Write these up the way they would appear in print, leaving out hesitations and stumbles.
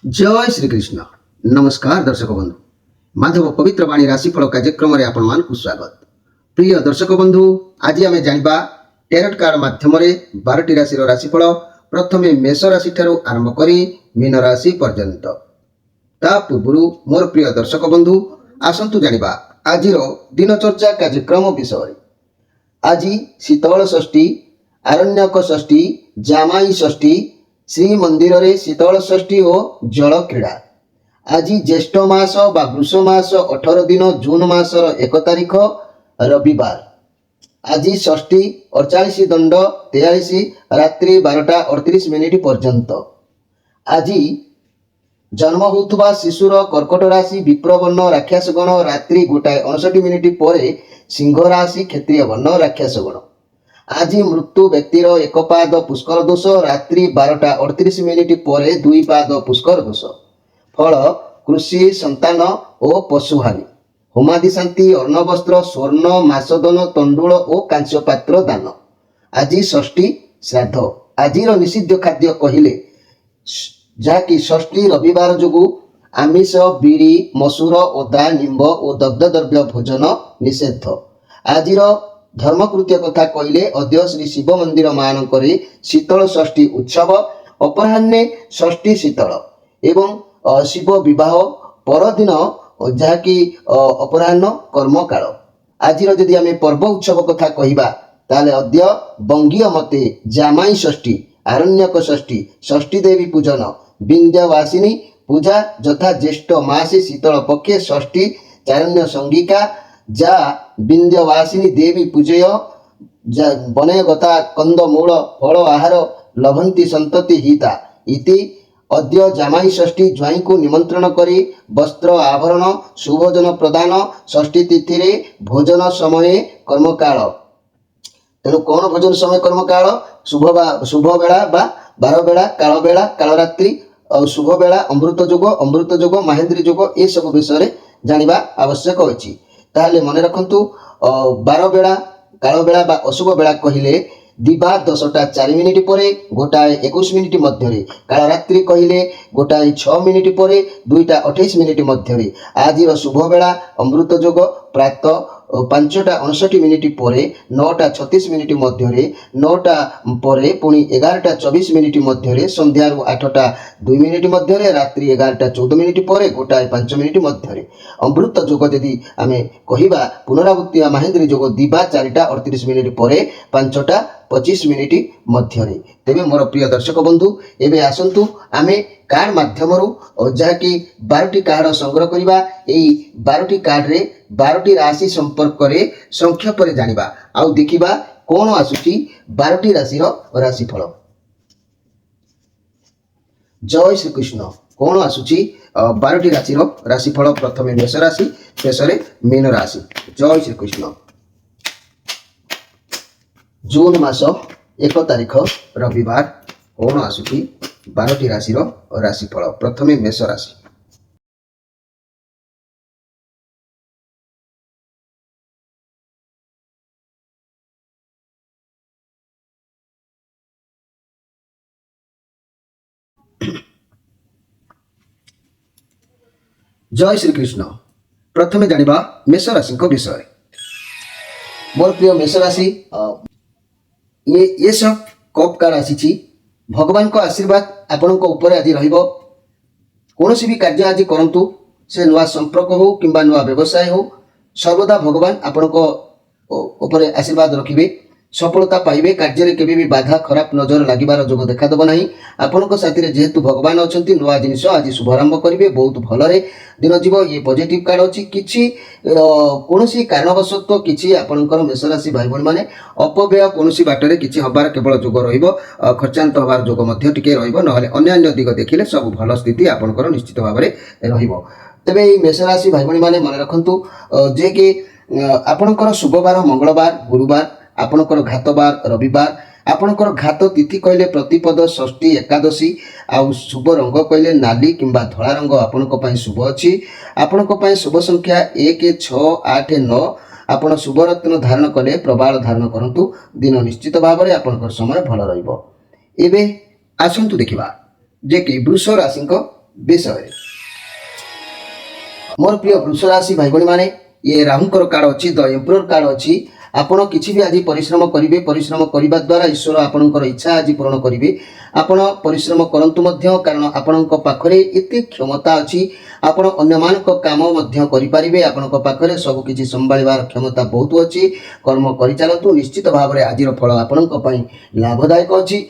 जय श्री कृष्ण। नमस्कार दर्शक बंधु, माधव पवित्र वाणी राशिफल कार्यक्रम में आपण मानक स्वागत। प्रिय दर्शक बंधु, आज आम जाना टेरट कार्ड माध्यम 12टी राशि राशिफल। प्रथम मेष राशि ठारू आरंभ कर मीन राशि पर्यंत। ता पूर्व मोर प्रिय दर्शक बंधु आसतु जाना आज दिनचर्चा कार्यक्रम विषय। आज शीतल षष्ठी, आरण्यक षष्ठी, जामाई षष्ठी, श्री मंदिर रे शीतल षष्ठी और जल क्रीड़ा। आज ज्येष्ठ मास बा वृष मास 18 दिन जून मासर 1 तारिख रविवार। आज षष्ठी 48 दंड 43 रात्रि 12:38 पर्यंत। आज जन्म होता शिशुर कर्कट राशि विप्रवर्ण राक्षसगण रात्रि 1:59 पर सिंह राशि क्षत्रिय वर्ण राक्षसगण। आज मृत्यु व्यक्तिर 1 पाद पुष्कर दोष रात्रि 12:38 पर 2 पाद पुष्कर दोष। फल कृषि संतान और पशुहानि। होमादि शांति अर्ण वस्त्र स्वर्ण मासदन तंडुल और कांस्य पात्र दान। आज षष्ठी श्राद्ध। आज निषिद्ध खाद्य कहले जहाँकि षष्ठी रविवार जोगु आमिष बिरी मसूर ओदा निम्ब और दग्ध द्रव्य भोजन निषेध। आज धर्मकृत्य कथा कहले अद्य श्री शिव मंदिर मानक शीतल षष्ठी उत्सव। अपराह्ने षष्ठी शीतल एवं शिव विवाह परदिन जहाँकि अपराह्न कर्मकाल। आज जदि आम पर्व उत्सव कथा कहवा ताले अद्य बंगीय मते जामाई षष्ठी, आरण्यक षष्ठी, षष्ठी देवी पूजन, विंध्यवासिनी पूजा यथा ज्येष्ठ मासे शीतल पक्षे षष्ठी चारण्य संगिका जा विंध्यवासिनी देवी पूजय बने गता कंद मूल फल आहार लभंती संतति हिता इति। अद्य जामाई षष्ठी ज्वाई को निमंत्रण करी वस्त्र आभरण सुभोजन प्रदान। षष्ठी तिथि रे भोजन समय कर्मकाल। तेणु कौन भोजन समय कर्मकाल? शुभ बेला बा 12 बेला, काल बेला, कालरात्रि और शुभ बेला, अमृत जोग, महेंद्री जोग, ये सब विषय जानिबा आवश्यक अछि। ताहले मने रखंतु 12 बेला काल बेला बा अशुभ बेला कहिले दिबा 10:04 पर 1:21 मध्य। काल रात्रि कहिले 1:06 पर 2:28 मध्य। आज शुभ बेला अमृत जोग प्रातः 5:59 पर 9:36 मध्य, 9टा पर पुणी 11:24 मध्य, संध्या 8:02 मध्य, रात्रि 11:14 पर 1:05 मध्य। अमृत जोग जदि आम कहवा पुनरावृत्ति महेंद्री जोग दिबा 4:38 पर 5:25 मध्य। तेबे मोर प्रिय दर्शक बंधु एबे आसंतु आमे कार्ड माध्यम जहाँकि 12टी कार्ड संग्रह करवा। यही 12टी कार्ड रे 12टी राशि संपर्क रे संक्षेप रे जानिबा आउ देखिबा कोन आसुची 12टी राशि राशिफल। जय श्री कृष्ण। कोन आसुची 12टी राशि राशिफल। प्रथमे मेष राशि, शेष रे मीन राशि। जय श्री कृष्ण। जून मास 1 तारिख रविवार। कोन आसुची 12टी राशि राशिफल। प्रथमे मेष राशि। जय श्री कृष्ण। प्रथमे जानिबा मेष राशि विषय। मोर प्रिय मेष राशि ये सब कप कार्ड आसी। भगवान को आशीर्वाद आपण ऊपर आज रहिबो। कौनसी भी कार्य आज करंतु से नुआ संपर्क हो किंबा नुआ व्यवसाय हो सर्वदा भगवान आपण ऊपर आशीर्वाद रखिबे। सफलता पाइबे। कार्य रे केबे भी बाधा खराब नजर लागिबार जोग देखा देबो नाही। आपनक साथी रे जेहेतु भगवान अछंती नुआ जिनिस आज शुभारंभ करिवे। बहुत भलरे दिन जीवो। ये पॉजिटिव कार्ड अछि। किछि कोनोसी कारणवशत किछि आपनकर मेष राशि भाई बहन माने अपव्यय कोनोसी बाटरे किछि हबार केवल जोग रहिबो। खर्चांत हबार जोग मध्य टिके रहिबो। नहले अन्य दिग देखिले सब भल स्थिति आपनकर निश्चित भाबरे रहिबो। तबे ई मेष राशि भाई बहन माने मन रखंतु जे कि आपनकर शुभवार मंगलवार, गुरुवार, आपनकर घातवार रविवार। आपनकर घात तिथि कहले प्रतिपद, षष्ठी, एकादशी। आउ शुभ रंग कहले नाली किंबा धला रंग आपनक पई शुभ अछि। आपनक पई शुभ संख्या 1, 6, 8, 9। आपण शुभ रत्न धारण कले प्रबाल धारण करंतु। दिन निश्चित भाबरे आपनकर समय भल रहिबो। एबे आसंतु देखिबा जे कि वृष राशि विषय मोर प्रिय वृष राशि भाई भाई माने ये राहुंकर कार्ड अच्छी द एम्परर कार्ड अच्छी आपण किसी भी आज परिश्रम करेंगे परिश्रम करने द्वारा ईश्वर आपणकर इच्छा आज पूरण करेंगे आपण परिश्रम करंतु मध्य कारण आपणक पाखरे एते क्षमता अच्छी आपण अन्य मानक काम मध्य करिपारिबे आपणक पाखरे सब किछि संभाळिबार क्षमता बहुत अच्छी कर्म करि चलतु निश्चित भाव में आजिर फल आपणक पई लाभदायक अच्छी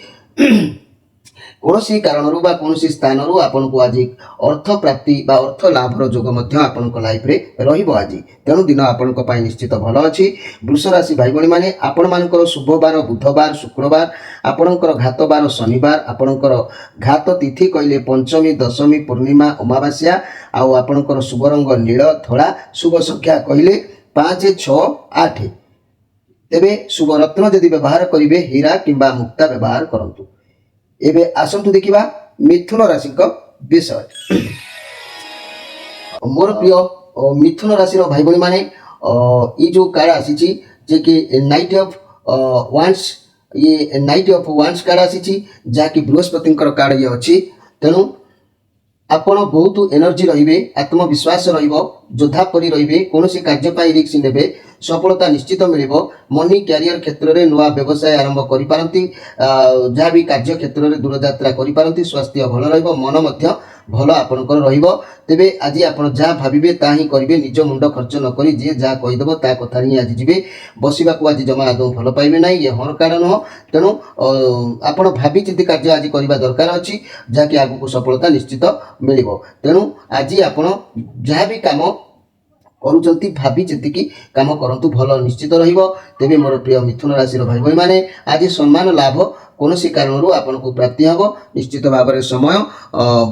कौन कारण कौन स्थान आपन को आज अर्थ प्राप्ति बा अर्थ लाभर जोग आपण लाइफ रे रहिबो आज तेणु दिन आपण निश्चित भल अच्छी वृष राशि भाई भाई माने आपण मानकर शुभ बार बुधवार शुक्रवार आपणकर घात बार शनिवार आपणकर घात तिथि कहले पंचमी दशमी पूर्णिमा अमावास्या आउ आपणकर शुभ रंग नील धला शुभ संख्या कहले 5 6 8 तेबे शुभ रत्न यदि व्यवहार करेंगे हीरा किंबा मुक्ता व्यवहार करंतु एबे आसंतु देखिबा मिथुन राशि विषय मोर प्रिय मिथुन राशि भाई भाई माने ये जो कार्ड आसी जे कि नाइट ऑफ वांस ये नाइट ऑफ वांस कार्ड आसी जहाँकि बृहस्पति कार्ड ये अच्छी तेणु आपण बहुत एनर्जी रहिबे आत्मविश्वास रहिबो योद्धा परि रहिबे कोनोसी कार्य पाई रिस्क नेबे सफलता निश्चित मिलिबो मनी कैरियर क्षेत्र रे नुआ व्यवसाय आरंभ करि पारंती जहाँ भी कार्य क्षेत्र रे दूर यात्रा करि पारंती स्वास्थ्य भल रहिबो मन मध्य भल आपणकर रहिबो तेबे आज आपण जहाँ भाबिबे ता ही करिवे निज मुंड खर्च न करी जे जहाँ कहिदेबो ता कथा ही आज जिवे बसिबाकू आज जमा आदौ भल पाइबे नाही ये हर कारण हो तेणु आपण भाबी चिंती कार्य आज करबा दरकार अछि जहाँकि आगु सफलता निश्चित मिलिबो तेणु आज आपण जहाँ भी काम करूचंती भाबी चिंतिकी काम करंतु भल निश्चित रहिबो तेबे मोर प्रिय मिथुन राशि भाई भाई माने आज सम्मान लाभ कौनसी कारण आपन को प्राप्ति हम निश्चित भाव में समय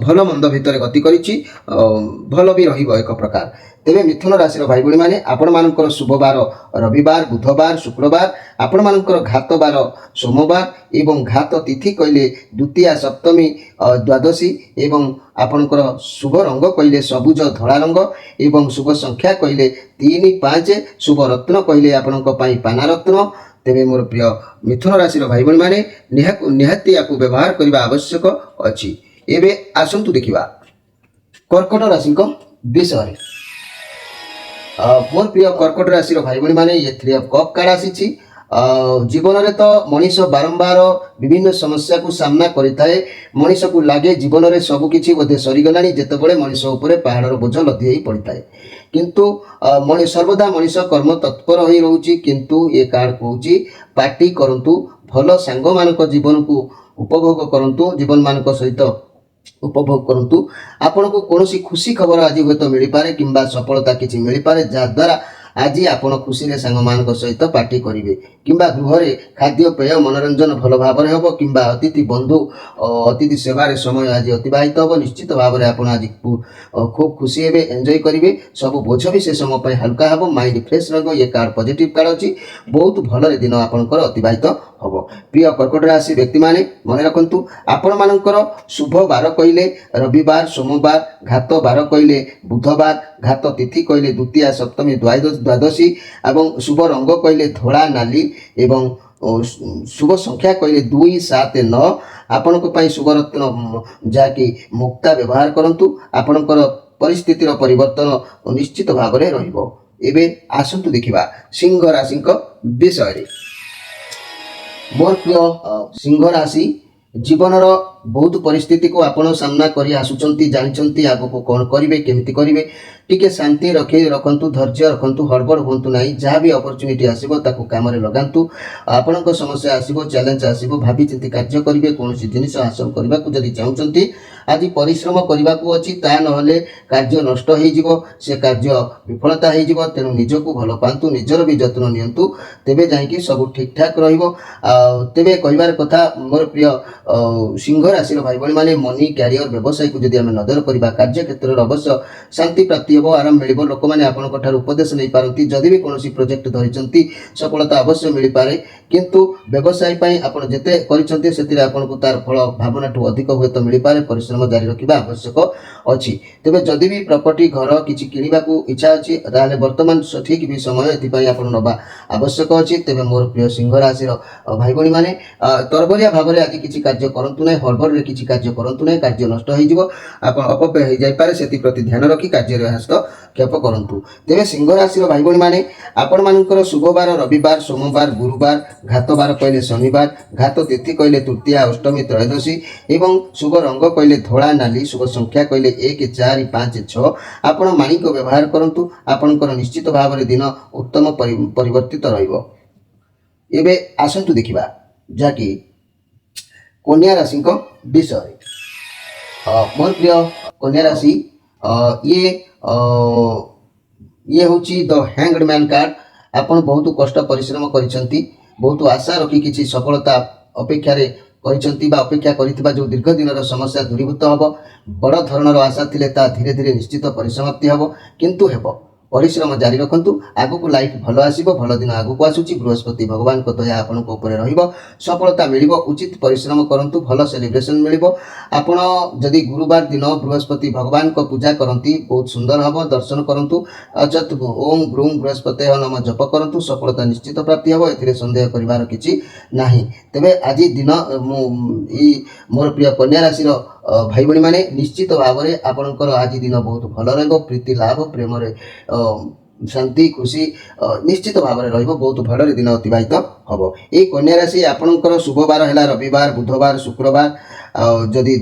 भल मंद भितर गति करिछि भल भी रहिबो एक प्रकार तेबे मिथुन राशि भाई भाई माने आपण मानकर शुभ बार रविवार बुधवार शुक्रवार आपण मानकर घात बार सोमवार एवं घात तिथि कहले द्वितीय सप्तमी द्वादशी एवं आपणकर शुभ रंग कहले सबुज धला रंग एवं शुभ संख्या कहले 3 5 शुभ रत्न कहले आपणक पई पाना रत्न तेबे मोर प्रिय मिथुन राशि भाई भाई माने निहाती याकू व्यवहार करबा आवश्यक अछि एबे आसंतु देखिबा कर्कट राशि विषय मोर प्रिय कर्कट राशि भाई भाई माने ये 3 ऑफ कप कार्ड आसी जीवन रे तो मनीष बारंबार विभिन्न समस्या को सामना करिथाए मनीष को लागे जीवन रे सब किछि बोधे सरीगलानी जेतेबेले मनीष उपरे पहाड़र बोझ लदी होई पड़िथाए किंतु सर्वदा मनीष कर्म तत्पर होई रहउची किंतु ये कार्ड कहूची पार्टी करंतु भल सांग मानक जीवन को उपभोग करंतु जीवन मानक सहित उपभोग करंतु आपण को कोनोसी खुशी खबर आज होय तो मिली पारे किंबा सफलता किछि मिली पारे जा द्वारा आज आपण खुशी रे सांग मानक सहित पार्टी करिवे किंबा गृह रे खाद्य पेय मनोरंजन भल भाव रे हबो किंबा अतिथि बंधु अतिथि सेवा रे समय आज अतिबाहित हबो निश्चित भाव रे आपण आज खूब खुशी हेबे एंजॉय करिवे सब बोझ भी से समय पे हल्का हबो माइंड फ्रेश रहबो ये कार्ड पॉजिटिव कार्ड अछि बहुत भल रे दिन आपनकर अतिबाहित हबो प्रिय कर्कट राशि व्यक्ति माने मन रखंतु आपण मानकर शुभ बार कइले रविवार सोमवार घात बार कइले बुधवार घात तिथि कइले द्वितीय सप्तमी द्वादशी एवं शुभ रंग कइले धोला नाली एवं शुभ संख्या कहले 2 7 9 आपन को पई शुभ रत्न जाकी मुक्ता व्यवहार करंतु आपनकर परिस्थितिर परिवर्तन निश्चित भाव रे रहिबो एबे आसंतु देखिबा सिंह राशि विषय रे मोर प्रिय सिंह राशि जीवनर बहुत परिस्थिति को आपण सामना करी आसुचंती जानिचंती आगो को कोन करिवे केमिति करिवे टिके शांति रखंतु धैर्य रखंतु हड़बड़ होंतु नाही जहाँ भी अपॉर्चुनिटी आसीबो ताकू काम रे लगांतु आपनक समस्या आसीबो चैलेंज आसीबो भाबी चिंती कार्य करिवे कोनोसी जिनिस हासिल करबा को जदी चाहुचंती आज परिश्रम करबा को अछि ता नहले कार्य नष्ट होई जिवो से कार्य विफलता होई जिवो तेनु निजको भलो पांतु निजर भी जत्न नियंतु तेबे जाई कि सब ठीक ठाक रहिबो तेबे कहिबार कथा मोर प्रिय सिंह राशि भाई भाई माने मनी कैरियर व्यवसाय को जदी हम नजर करबा कार्य क्षेत्र रे अवश्य शांति प्राप्ति हेबो आराम मिलिबो लोक माने आपन कोठार उपदेश नै पारंती जदी भी कोनोसी प्रोजेक्ट धरिचंती सफलता अवश्य मिली पारे किंतु व्यवसाय पई आपन जते करिसंती सेतिरे आपन को तार फल भावनाठू अधिक होय तो मिली पारे परिश्रम जारी रखिबा आवश्यक अछि तेबे जदी भी प्रॉपर्टी घर किछि किनिबा को इच्छा अछि ताले वर्तमान सठिक भी समय एथि पई आपन नबा आवश्यक अछि तेबे मोर प्रिय सिंह राशि भाई बणी माने तरबरिया भाव रे आज किछि कार्य करंतु नै ହଡ଼ବଡ଼ରେ କିଛି କାର୍ଯ୍ୟ କରନ୍ତୁ ନାହିଁ, କାର୍ଯ୍ୟ ନଷ୍ଟ ହୋଇଯିବ, ଆପଣ ଅପବ୍ୟୟ ହୋଇଯାଇପାରେ, ସେଥିପ୍ରତି ଧ୍ୟାନ ରଖି କାର୍ଯ୍ୟରେ ହସ୍ତକ୍ଷେପ କରନ୍ତୁ। ତେବେ ସିଂହ ରାଶିର ଭାଇ ଭଉଣୀମାନେ ଆପଣମାନଙ୍କର ଶୁଭବାର ରବିବାର, ସୋମବାର, ଗୁରୁବାର, ଘାତ ବାର କହିଲେ ଶନିବାର, ଘାତ ତିଥି କହିଲେ ତୃତୀୟା, ଅଷ୍ଟମୀ, ତ୍ରୟୋଦଶୀ ଏବଂ ଶୁଭ ରଙ୍ଗ କହିଲେ ଧଳା ନାଲି, ଶୁଭ ସଂଖ୍ୟା କହିଲେ 1, 4, 5, 6। ଆପଣ ମାଣିକ ବ୍ୟବହାର କରନ୍ତୁ, ଆପଣଙ୍କର ନିଶ୍ଚିତ ଭାବରେ ଦିନ ଉତ୍ତମ ପରିବର୍ତ୍ତିତ ରହିବ। ଏବେ ଆସନ୍ତୁ ଦେଖିବା ଯାହାକି କନ୍ୟା ରାଶିଙ୍କ ବିଷୟରେ। ମୋର ପ୍ରିୟ କନ୍ୟା ରାଶି, ଇଏ ହେଉଛି ଦ ହ୍ୟାଙ୍ଗଡ୍ ମ୍ୟାନ୍ କାର୍ଡ। ଆପଣ ବହୁତ କଷ୍ଟ ପରିଶ୍ରମ କରିଛନ୍ତି, ବହୁତ ଆଶା ରଖି କିଛି ସଫଳତା ଅପେକ୍ଷାରେ କରିଛନ୍ତି ବା ଅପେକ୍ଷା କରିଥିବା ଯେଉଁ ଦୀର୍ଘ ଦିନର ସମସ୍ୟା ଦୂରୀଭୂତ ହେବ। ବଡ଼ ଧରଣର ଆଶା ଥିଲେ ତାହା ଧୀରେ ଧୀରେ ନିଶ୍ଚିତ ପରିସମାପ୍ତି ହେବ, କିନ୍ତୁ ହେବ। ପରିଶ୍ରମ ଜାରି ରଖନ୍ତୁ, ଆଗକୁ ଲାଇଫ୍ ଭଲ ଆସିବ, ଭଲ ଦିନ ଆଗକୁ ଆସୁଛି। ବୃହସ୍ପତି ଭଗବାନଙ୍କ ଦୟା ଆପଣଙ୍କ ଉପରେ ରହିବ, ସଫଳତା ମିଳିବ। ଉଚିତ ପରିଶ୍ରମ କରନ୍ତୁ, ଭଲ ସେଲିବ୍ରେସନ୍ ମିଳିବ। ଆପଣ ଯଦି ଗୁରୁବାର ଦିନ ବୃହସ୍ପତି ଭଗବାନଙ୍କ ପୂଜା କରନ୍ତି ବହୁତ ସୁନ୍ଦର ହେବ। ଦର୍ଶନ କରନ୍ତୁ, ଓಂ ଗ୍ରୁଂ ବୃହସ୍ପତୟଃ ନମଃ ଜପ କରନ୍ତୁ, ସଫଳତା ନିଶ୍ଚିତ ପ୍ରାପ୍ତି ହେବ, ଏଥିରେ ସନ୍ଦେହ କରିବାର କିଛି ନାହିଁ। ତେବେ ଆଜି ଦିନ ମୋର ପ୍ରିୟ କନ୍ୟା ରାଶିର ଭାଇ ଭଉଣୀମାନେ ନିଶ୍ଚିତ ଭାବରେ ଆପଣଙ୍କର ଆଜି ଦିନ ବହୁତ ଭଲ ରହିବ। ପ୍ରୀତି ଲାଭ, ପ୍ରେମରେ ଶାନ୍ତି, ଖୁସି ନିଶ୍ଚିତ ଭାବରେ ରହିବ। ବହୁତ ଭଲରେ ଦିନ ଅତିବାହିତ ହେବ। ଏହି କନ୍ୟା ରାଶି ଆପଣଙ୍କର ଶୁଭବାର ହେଲା ରବିବାର, ବୁଧବାର, ଶୁକ୍ରବାର। ଯଦି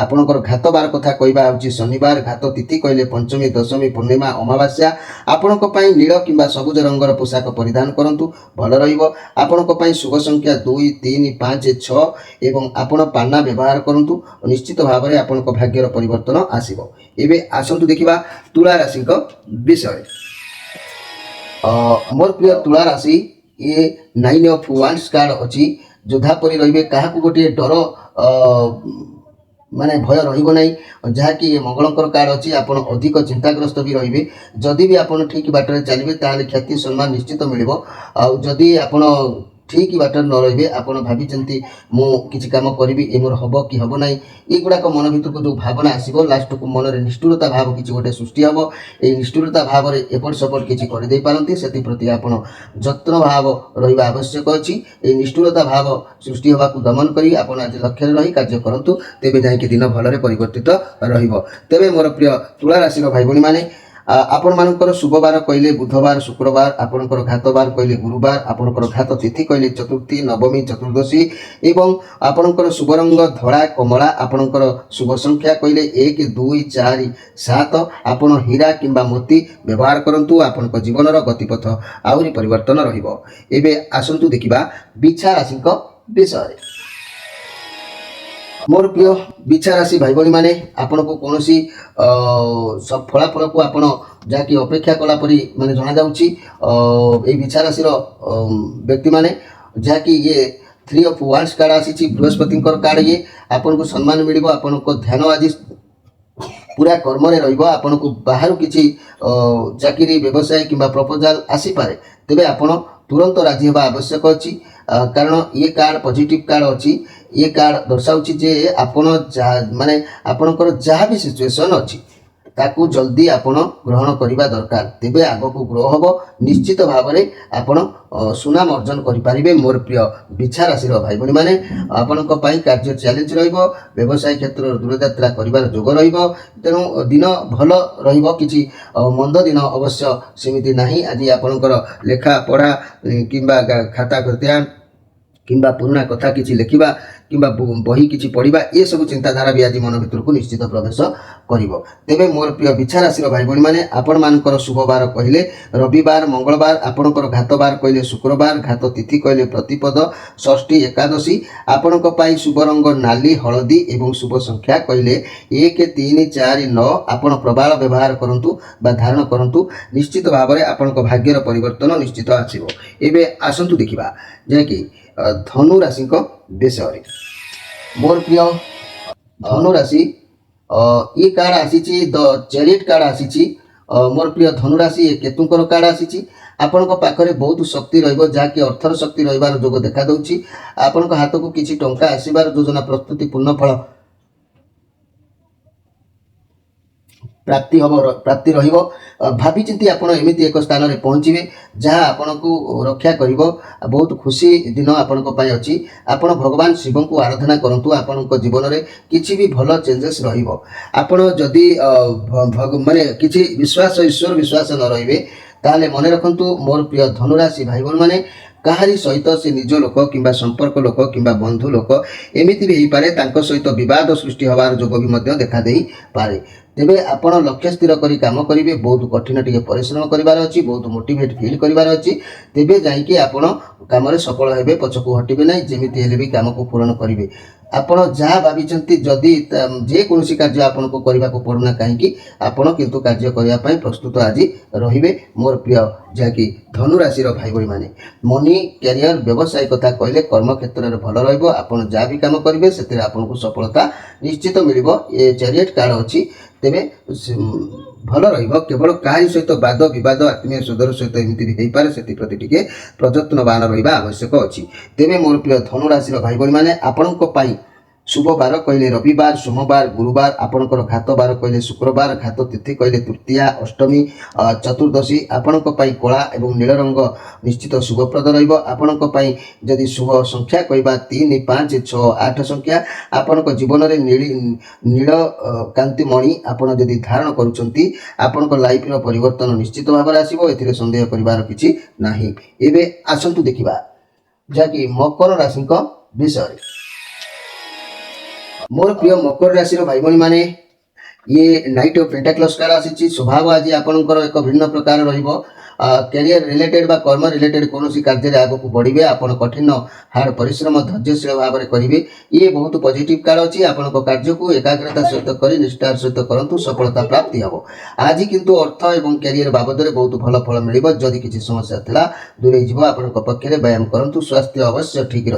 ଆପଣଙ୍କର ଘାତ ବାର କଥା କହିବା ହେଉଛି ଶନିବାର, ଘାତ ତିଥି କହିଲେ ପଞ୍ଚମୀ, ଦଶମୀ, ପୂର୍ଣ୍ଣିମା, ଅମାବାସ୍ୟା। ଆପଣଙ୍କ ପାଇଁ ନୀଳ କିମ୍ବା ସବୁଜ ରଙ୍ଗର ପୋଷାକ ପରିଧାନ କରନ୍ତୁ, ଭଲ ରହିବ। ଆପଣଙ୍କ ପାଇଁ ଶୁଭ ସଂଖ୍ୟା 2, 3, 5, 6 ଏବଂ ଆପଣ ପାନା ବ୍ୟବହାର କରନ୍ତୁ, ନିଶ୍ଚିତ ଭାବରେ ଆପଣଙ୍କ ଭାଗ୍ୟର ପରିବର୍ତ୍ତନ ଆସିବ। ଏବେ ଆସନ୍ତୁ ଦେଖିବା ତୁଳା ରାଶିଙ୍କ ବିଷୟରେ। ମୋର ପ୍ରିୟ ତୁଳା ରାଶି, ଇଏ 9 ଅଫ୍ ୱାଣ୍ଡସ୍ କାର୍ଡ ଅଛି। ଯୋଦ୍ଧା ପରି ରହିବେ, କାହାକୁ ଗୋଟିଏ ଡର ମାନେ ଭୟ ରହିବ ନାହିଁ, ଯାହାକି ମଙ୍ଗଳଙ୍କର କାର୍ଡ ଅଛି। ଆପଣ ଅଧିକ ଚିନ୍ତାଗ୍ରସ୍ତ ବି ରହିବେ। ଯଦି ବି ଆପଣ ଠିକ୍ ବାଟରେ ଚାଲିବେ ତାହେଲେ ଖ୍ୟାତି ସମ୍ମାନ ନିଶ୍ଚିତ ମିଳିବ। ଆଉ ଯଦି ଆପଣ ଠିକ୍ ବାଟରେ ନ ରହିବେ, ଆପଣ ଭାବିଛନ୍ତି ମୁଁ କିଛି କାମ କରିବି, ଏ ମୋର ହେବ କି ହେବ ନାହିଁ, ଏଗୁଡ଼ାକ ମନ ଭିତରକୁ ଯେଉଁ ଭାବନା ଆସିବ, ଲାଷ୍ଟକୁ ମନରେ ନିଷ୍ଠୁରତା ଭାବ କିଛି ଗୋଟେ ସୃଷ୍ଟି ହେବ। ଏହି ନିଷ୍ଠୁରତା ଭାବରେ ଏପଟ ସେପଟ କିଛି କରିଦେଇପାରନ୍ତି, ସେଥିପ୍ରତି ଆପଣ ଯତ୍ନ ଭାବ ରହିବା ଆବଶ୍ୟକ ଅଛି। ଏହି ନିଷ୍ଠୁରତା ଭାବ ସୃଷ୍ଟି ହେବାକୁ ଦମନ କରି ଆପଣ ଆଜି ଲକ୍ଷ୍ୟରେ ରହି କାର୍ଯ୍ୟ କରନ୍ତୁ, ତେବେ ଯାଇକି ଦିନ ଭଲରେ ପରିବର୍ତ୍ତିତ ରହିବ। ତେବେ ମୋର ପ୍ରିୟ ତୁଳା ରାଶିର ଭାଇ ଭଉଣୀମାନେ, ଆପଣମାନଙ୍କର ଶୁଭବାର କହିଲେ ବୁଧବାର, ଶୁକ୍ରବାର, ଆପଣଙ୍କର ଘାତ ବାର କହିଲେ ଗୁରୁବାର, ଆପଣଙ୍କର ଘାତ ତିଥି କହିଲେ ଚତୁର୍ଥୀ, ନବମୀ, ଚତୁର୍ଦ୍ଦଶୀ ଏବଂ ଆପଣଙ୍କର ଶୁଭ ରଙ୍ଗ ଧଳା କମଳା, ଆପଣଙ୍କର ଶୁଭ ସଂଖ୍ୟା କହିଲେ 1, 2, 4, 7। ଆପଣ ହୀରା କିମ୍ବା ମୋତି ବ୍ୟବହାର କରନ୍ତୁ, ଆପଣଙ୍କ ଜୀବନର ଗତିପଥ ଆହୁରି ପରିବର୍ତ୍ତନ ରହିବ। ଏବେ ଆସନ୍ତୁ ଦେଖିବା ବିଛା ରାଶିଙ୍କ ବିଷୟରେ। ମୋର ପ୍ରିୟ ବିଛା ରାଶି ଭାଇ ଭଉଣୀମାନେ, ଆପଣଙ୍କୁ କୌଣସି ଫଳାଫଳକୁ ଆପଣ ଯାହାକି ଅପେକ୍ଷା କଲା ପରି ମାନେ ଜଣାଯାଉଛି। ଏଇ ବିଛା ରାଶିର ବ୍ୟକ୍ତିମାନେ, ଯାହାକି ଇଏ 3 ଅଫ୍ ୱାଣ୍ଡସ୍ କାର୍ଡ ଆସିଛି, ବୃହସ୍ପତିଙ୍କର କାର୍ଡ। ଇଏ ଆପଣଙ୍କୁ ସମ୍ମାନ ମିଳିବ, ଆପଣଙ୍କ ଧ୍ୟାନ ଆଜି ପୁରା କର୍ମରେ ରହିବ। ଆପଣଙ୍କୁ ବାହାରୁ କିଛି ଚାକିରି, ବ୍ୟବସାୟ କିମ୍ବା ପ୍ରପୋଜାଲ ଆସିପାରେ, ତେବେ ଆପଣ ତୁରନ୍ତ ରାଜି ହେବା ଆବଶ୍ୟକ ଅଛି। କାରଣ ଇଏ କାର୍ଡ ପଜିଟିଭ୍ କାର୍ଡ ଅଛି। ଇଏ କାର୍ଡ ଦର୍ଶାଉଛି ଯେ ଆପଣ ମାନେ ଆପଣଙ୍କର ଯାହା ବି ସିଚୁଏସନ୍ ଅଛି ତାକୁ ଜଲ୍ଦି ଆପଣ ଗ୍ରହଣ କରିବା ଦରକାର, ତେବେ ଆଗକୁ ଗ୍ରୋ ହେବ। ନିଶ୍ଚିତ ଭାବରେ ଆପଣ ସୁନାମ ଅର୍ଜନ କରିପାରିବେ। ମୋର ପ୍ରିୟ ବିଛା ରାଶିର ଭାଇ ଭଉଣୀମାନେ, ଆପଣଙ୍କ ପାଇଁ କାର୍ଯ୍ୟ ଚ୍ୟାଲେଞ୍ଜ ରହିବ, ବ୍ୟବସାୟ କ୍ଷେତ୍ରରେ ଦୂରଯାତ୍ରା କରିବାର ଯୋଗ ରହିବ। ତେଣୁ ଦିନ ଭଲ ରହିବ, କିଛି ମନ୍ଦ ଦିନ ଅବଶ୍ୟ ସେମିତି ନାହିଁ। ଆଜି ଆପଣଙ୍କର ଲେଖା ପଢ଼ା କିମ୍ବା ଖାତା ଖତିଆନ କିମ୍ବା ପୁରୁଣା କଥା କିଛି ଲେଖିବା କିମ୍ବା ବହି କିଛି ପଢ଼ିବା, ଏସବୁ ଚିନ୍ତାଧାରା ବି ଆଜି ମନ ଭିତରକୁ ନିଶ୍ଚିତ ପ୍ରବେଶ କରିବ। ତେବେ ମୋର ପ୍ରିୟ ବିଛା ରାଶିର ଭାଇ ଭଉଣୀମାନେ, ଆପଣମାନଙ୍କର ଶୁଭବାର କହିଲେ ରବିବାର, ମଙ୍ଗଳବାର, ଆପଣଙ୍କର ଘାତ ବାର କହିଲେ ଶୁକ୍ରବାର, ଘାତ ତିଥି କହିଲେ ପ୍ରତିପଦ, ଷଷ୍ଠୀ, ଏକାଦଶୀ। ଆପଣଙ୍କ ପାଇଁ ଶୁଭ ରଙ୍ଗ ନାଲି, ହଳଦୀ ଏବଂ ଶୁଭ ସଂଖ୍ୟା କହିଲେ 1, 3, 4, 9। ଆପଣ ପ୍ରବାଳ ବ୍ୟବହାର କରନ୍ତୁ ବା ଧାରଣ କରନ୍ତୁ, ନିଶ୍ଚିତ ଭାବରେ ଆପଣଙ୍କ ଭାଗ୍ୟର ପରିବର୍ତ୍ତନ ନିଶ୍ଚିତ ଆସିବ। ଏବେ ଆସନ୍ତୁ ଦେଖିବା ଯାହାକି ଧନୁ ରାଶିଙ୍କ ବିଷୟରେ। ମୋର ପ୍ରିୟ ଧନୁ ରାଶି, ଇ କାର୍ଡ ଆସିଛି ଦ ଚ୍ୟାରିୟଟ୍ କାର୍ଡ ଆସିଛି। ମୋର ପ୍ରିୟ ଧନୁ ରାଶି, କେତୁଙ୍କର କାର୍ଡ ଆସିଛି। ଆପଣଙ୍କ ପାଖରେ ବହୁତ ଶକ୍ତି ରହିବ, ଯାହାକି ଅର୍ଥର ଶକ୍ତି ରହିବାର ଯୋଗ ଦେଖାଦେଉଛି। ଆପଣଙ୍କ ହାତକୁ କିଛି ଟଙ୍କା ଆସିବାର ଯୋଜନା ପ୍ରସ୍ତୁତି ପୂର୍ଣ୍ଣ ଫଳ ପ୍ରାପ୍ତି ରହିବ। ଭାବିଚିନ୍ତି ଆପଣ ଏମିତି ଏକ ସ୍ଥାନରେ ପହଞ୍ଚିବେ ଯାହା ଆପଣଙ୍କୁ ରକ୍ଷା କରିବ। ବହୁତ ଖୁସି ଦିନ ଆପଣଙ୍କ ପାଇଁ ଅଛି। ଆପଣ ଭଗବାନ ଶିବଙ୍କୁ ଆରାଧନା କରନ୍ତୁ, ଆପଣଙ୍କ ଜୀବନରେ କିଛି ବି ଭଲ ଚେଞ୍ଜେସ୍ ରହିବ। ଆପଣ ଯଦି ମାନେ କିଛି ବିଶ୍ୱାସ ଈଶ୍ୱର ବିଶ୍ୱାସ ନ ରହିବେ ତାହେଲେ ମନେ ରଖନ୍ତୁ ମୋର ପ୍ରିୟ ଧନୁରାଶି ଭାଇ ଭଉଣୀମାନେ, କାହାରି ସହିତ ସେ ନିଜ ଲୋକ କିମ୍ବା ସମ୍ପର୍କ ଲୋକ କିମ୍ବା ବନ୍ଧୁ ଲୋକ ଏମିତି ବି ହେଇପାରେ ତାଙ୍କ ସହିତ ବିବାଦ ସୃଷ୍ଟି ହେବାର ଯୋଗ ବି ମଧ୍ୟ ଦେଖାଦେଇପାରେ। ତେବେ ଆପଣ ଲକ୍ଷ୍ୟ ସ୍ଥିର କରି କାମ କରିବେ। ବହୁତ କଠିନ ଟିକେ ପରିଶ୍ରମ କରିବାର ଅଛି, ବହୁତ ମୋଟିଭେଟ୍ ଫିଲ୍ କରିବାର ଅଛି। ତେବେ ଯାଇକି ଆପଣ କାମରେ ସଫଳ ହେବେ, ପଛକୁ ହଟିବେ ନାହିଁ। ଯେମିତି ହେଲେ ବି କାମକୁ ପୂରଣ କରିବେ। ଆପଣ ଯାହା ଭାବିଛନ୍ତି ଯଦି ଯେକୌଣସି କାର୍ଯ୍ୟ ଆପଣଙ୍କୁ କରିବାକୁ ପଡ଼ୁନା କାହିଁକି, ଆପଣ କିନ୍ତୁ କାର୍ଯ୍ୟ କରିବା ପାଇଁ ପ୍ରସ୍ତୁତ ଆଜି ରହିବେ ମୋର ପ୍ରିୟ ଯାହାକି ଧନୁରାଶିର ଭାଇ ଭଉଣୀମାନେ। ମନି, କ୍ୟାରିୟର, ବ୍ୟବସାୟ କଥା କହିଲେ କର୍ମକ୍ଷେତ୍ରରେ ଭଲ ରହିବ। ଆପଣ ଯାହା ବି କାମ କରିବେ ସେଥିରେ ଆପଣଙ୍କୁ ସଫଳତା ନିଶ୍ଚିତ ମିଳିବ। ଏ ଚ୍ୟାରିୟଟ୍ କାର୍ଡ ଅଛି। ତେବେ ଭଲ ରହିବ। କେବଳ କାହାରି ସହିତ ବାଦ ବିବାଦ ଆତ୍ମୀୟ ସ୍ୱଜନ ସହିତ ଏମିତି ବି ହେଇପାରେ, ସେଥିପ୍ରତି ଟିକେ ପ୍ରଯତ୍ନବାନ ରହିବା ଆବଶ୍ୟକ ଅଛି। ତେବେ ମୋର ପ୍ରିୟ ଧନୁରାଶିର ଭାଇ ଭଉଣୀମାନେ, ଆପଣଙ୍କ ପାଇଁ शुभ बार कहले रविवार, सोमवार, गुरुवार, आपणकर घात बार कहले शुक्रवार, घात तिथि कहले तृतीया, अष्टमी, चतुर्दशी आपणक पई कला एवं नील रंग निश्चित शुभप्रद रहिबो। आपणक पई जदि शुभ संख्या कहबा 3, 5, 6, 8 संख्या आपणक जीवन रे नील कांति मणि आपण जदि धारण करूछंती आपणक लाइफ रो परिवर्तन निश्चित भाव आसीबो। एथिरे संदेह करिवार किछि नाही। एबे आसंतु देखिबा जाकि मकर राशि विषय। मोर प्रिय मकर राशि भाई भाई माने ये नाइट ऑफ पेंटाक्लस कार्ड आसी। स्वभाव आज आपंकर एक भिन्न प्रकार रहिबो। कैरियर रिलेटेड बा कर्म रिलेटेड कौन कार्य आगक बढ़े। आप कठिन हार्ड परिश्रम धैर्यशील भाव में करेंगे। ये बहुत पॉजिटिव कार्ड अच्छी। आपण कार्य को एकाग्रता सहित कर निष्ठार सहित करूँ, सफलता प्राप्ति हम। आज किंतु अर्थ एवं कैरियर बाबद में बहुत भल फल मिल। जदि किसी समस्या था दूरे पक्षे व्यायाम करूँ, स्वास्थ्य अवश्य ठीक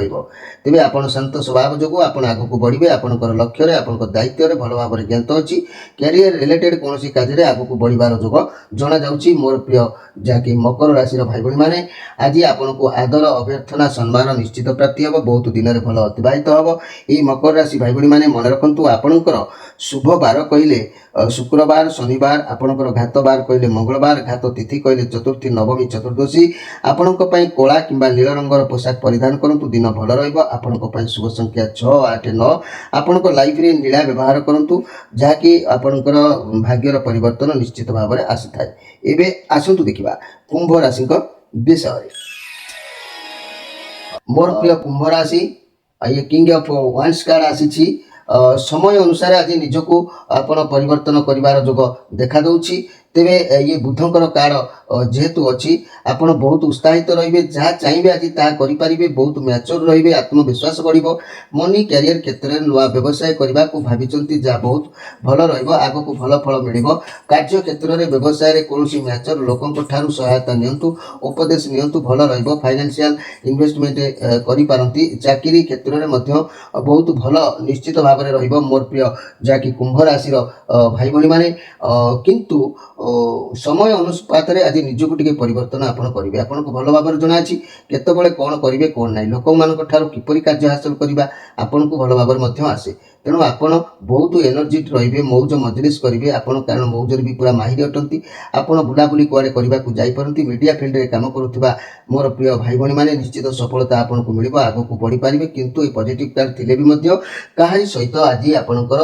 रे। आप शांत स्वभाव जो आगक बढ़े। आपंकर लक्ष्य आप दायित्व भल भाव में ज्ञात अच्छी। कैरियर रिलेटेड कौन कार्य आगक बढ़ार जोग जना जाउछि। मोर प्रिय जहाँकि मकर राशि भाई भाई माने आज आपन को आदर अभ्यर्थना सम्मान निश्चित प्राप्ति हम। बहुत दिन में भल अतिबाहित हम। ये मकर राशि भाई भाई माने मन रखु आपणकर शुभ बार कहले शुक्रवार, शनिवार, आपणकर घात बार कहले मंगलवार, घात तिथि कहले चतुर्थी, नवमी, चतुर्दशी। आपणक पई कला किंबा नील रंगर पोशाक परिधान करंतु, दिन भल रहइबो। आपणक पई शुभ संख्या 6, 8, 9। आपणक लाइफ रे नीला व्यवहार करंतु जहाँकि आपणकर भाग्यर परिवर्तन निश्चित भाव में आसी थाए। एबे आसंतु देखिबा कुंभ राशि विषय। मोर प्रिय कुंभ राशि ये किंग ऑफ वांस कार्ड आसी। समय अनुसार आज निजको आपण परिवर्तन करिवार जोग देखा दउछि। तेबे ये बुधंकर कार्ड जेहेतु अच्छी आपण बहुत उत्साहित रहिबे। जहाँ चाहिए आज ता करि परिबे। बहुत मैच्योर रहिबे, आत्मविश्वास बढ़िबो। मनी कैरियर क्षेत्र में नुआ व्यवसाय करबा को भाबिचंती जा बहुत भल रहिबो। आगो को भल फल मिलिबो। कार्य क्षेत्र में व्यवसाय रे कोनोसी मैच्योर लोकंक ठारू सहायता नियंतु, उपदेश नियंतु, भल रहिबो। फाइनेंशियल इन्वेस्टमेंट करि पारंती। चाकरी क्षेत्र में मध्य बहुत भल निश्चित भाव में रहिबो। मोर प्रिय जाकि कुंभ राशि भाई भाई माने किंतु समय अनुपात आज निजको टिके परिवर्तन आपण करेंगे। आपको भल भाव जना अच्छी केतबेले कौन करेंगे कौन ना लोक मान किपरि कार्य हासिल करवा आपन को भल भाव में आसे। तेणु आपण बहुत एनर्जी रहिबे, मौज मजलिस करेंगे। आपण कारण मौजर भी पूरा माहिर अटंती। आपण बुलाबुली कुआडे करबा को जाई परंती। मीडिया फील्ड रे काम करुवा मोर प्रिय भाई भाई माने निश्चित सफलता आपन को मिलिबो, आगो को बढ़ी पारिबे। किंतु ए पॉजिटिव कार्ड थिले भी मध्य काहारी सहित आज आपणकर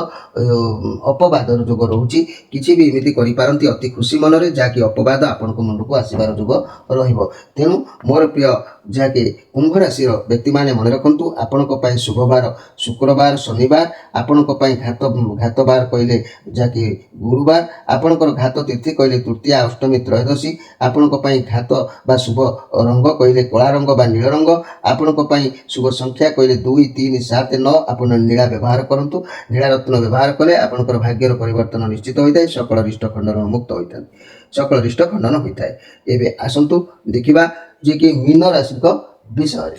अपवादर जोग रहउची। किछि भी एमिति करि पारंती अति खुशी मन रे, जाकि अपवाद आपण को मुंड को आसीबार जोग रहिबो। तेणु मोर प्रिय जाकि कुंभ राशि व्यक्ति माने मन रखंतु आपणक पई शुभवार शुक्रवार, शनिवार, आपणक पई घात बार कहले जाकि गुरुवार, आपणकर घात तिथि कहले तृतीया, अष्टमी, त्रयोदशी। आपणक पई घात बा शुभ रंग कहले कला रंग बा नील रंग। आपणक पई शुभ संख्या कहले 2, 3, 7, 9। आपण नीला व्यवहार करंतु। नीला रत्न व्यवहार कले आपणकर भाग्यर परिवर्तन निश्चित होइताय। सकल रिष्ट खंडन मुक्त होइताय, सकल रिष्ट खंडन होइताय। एबे आसंतु देखिबा जे कि मीन राशि विषय।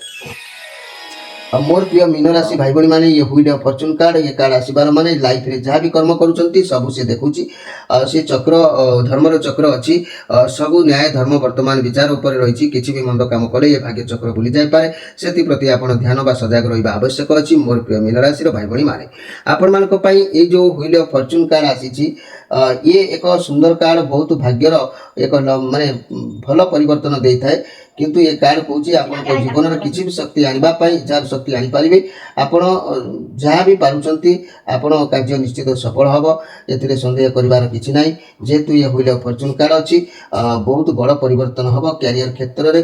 मोर प्रिय मीन राशि भाई भाई माने ये हुइल फॉर्च्यून कार्ड। ये कार्ड आसीबार माने लाइफ रे जहाँ भी कर्म करूछंती सब से देखुची। से चक्र धर्मर चक्र अच्छी। सब न्याय धर्म वर्तमान विचार उपर रही। किसी भी मंद काम कले ये भाग्य चक्र भूली जाय पारे। सेति प्रति आपण ध्यान बा सजग रहिबा आवश्यक अछि। मोर प्रिय मीन राशि भाई भाई माने आपण मानक पई ए जो हुइल फॉर्च्यून कार्ड आसीची ये एक सुंदर कार्ड बहुत भाग्यर एक माने भल परिवर्तन दे थाए किंतु ये कार्ड कौच आपन जीवन किसी भी शक्ति आने जार शक्ति आनीपारे आपण जहाँ भी पार्टी आपण कार्य निश्चित सफल हम ए सन्देह करार कि ना जेहेतु ये हुई फर्चुन कार्ड अच्छी बहुत बड़ परिवर्तन हम क्यारियर क्षेत्र में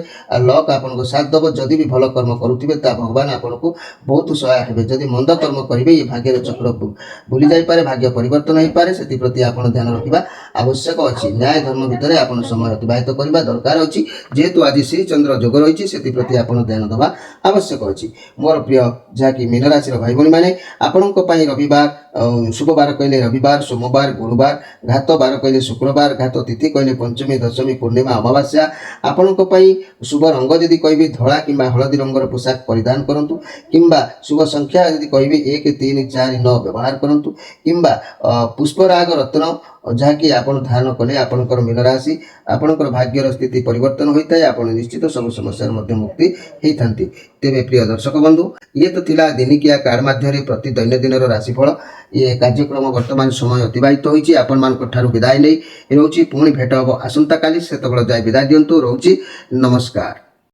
लक आपन साथ दब जदि भी भल कर्म करुवे भगवान आपन को बहुत सहाय हे जदि मंद कर्म करेंगे ये भाग्यर चक्र भूली जापे भाग्य परिवर्तन हो पाए से प्रति आपन ध्यान रखा आवश्यक अच्छी न्याय धर्म भितर आपन समय अतिबाहित करने दरकार अच्छी जेहेतु आज श्री चंद्र जोग रही से प्रति आपन ध्यान देवा आवश्यक अच्छी मोर प्रिय जहाँकि मीन राशि भाई भाई मैंने आपण रविवार शुभ बार कहले रविवार सोमवार गुरुवार घात बार कहले शुक्रवार घात तिथि कहले पंचमी दशमी पूर्णिमा अमावास्या आपण शुभ रंग जदि कहे धला कि हलदी रंगर पोशाक परिधान करूँ किंबा शुभ संख्या जदि कहे 1 3 4 9 व्यवहार करूँ किंबा पुष्पराग रत्न जहाँकि आपण धारण कले आपणकर मीन राशि आपणकर भाग्यर स्थिति परिवर्तन होता है आपण निश्चित सब समस्या मुक्ति होता तेरे प्रिय दर्शक बंधु ये तो थिला दिनिकिया कार्ड माध्यम प्रति दैनंदिन राशिफल ये कार्यक्रम वर्तमान समय अतिबाहित होती आपण मान विदाय नहीं रोची पुणी भेट हम आसंता काली से जाए विदाय दिंतु रोची नमस्कार।